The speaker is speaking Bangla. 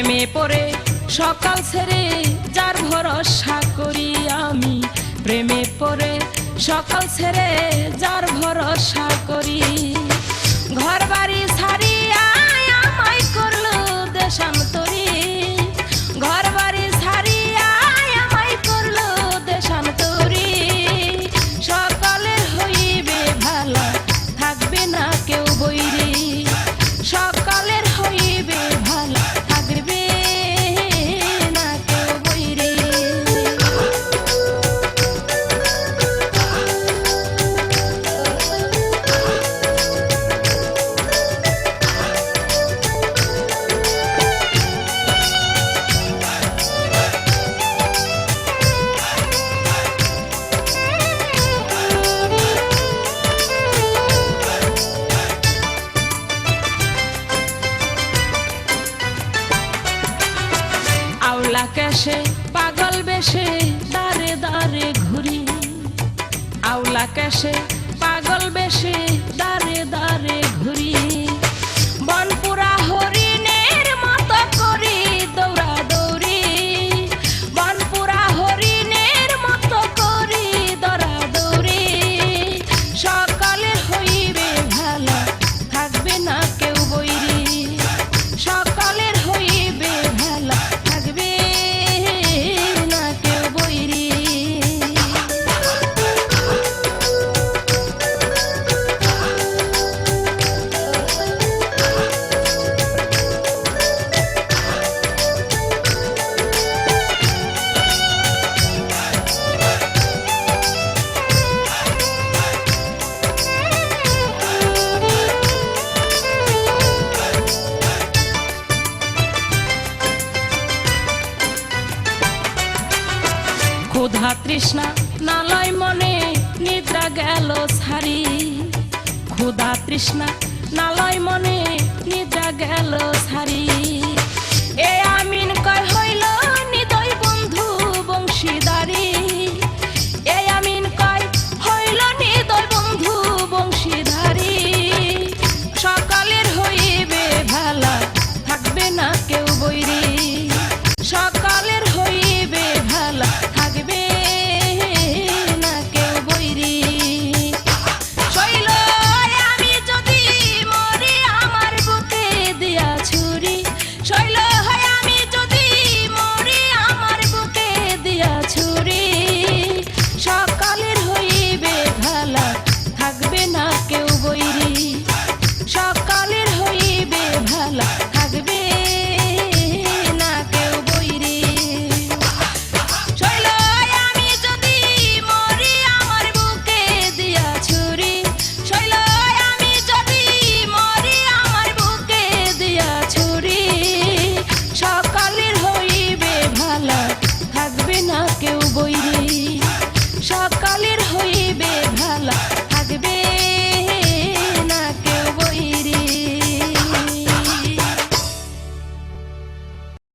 প্রেমে পড়ে সকাল ছেড়ে যার ভরসা করি আমি, প্রেমে পড়ে সকাল ছেড়ে যার ভরসা করি। ঘর বাড়ি ছাড়িয়া আমায় করলো দেশান্তরী, ঘর বাড়ি ছাড়িয়া আমায় করলো দেশান্তরী। সকালের হইবে ভালা থাকবে না কেউ বৈরী, সকালের হইবে ভালা থাকবে না কেউ বৈরী। আওলা কেশে পাগল বেশে দারে দারে ঘুরি, আওলা কেশে পাগল বেশে দারে দারে ঘুরি। বনপুরা হরিণের মতো করি দৌড়া দৌড়ি, বনপুরা হরিণের মতো করি দৌড়া দৌড়ি। সকালে হইবে ভালা থাকবে না কেউ বৈরী, সকালের হইবে ভালা থাকবে না কেউ বৈরী। ক্ষুধা তৃষ্ণা নালয় মনে নিদ্রা গেল ছাড়ি, ক্ষুধা তৃষ্ণা নালয় মনে নিদ্রা গেল ছাড়ি।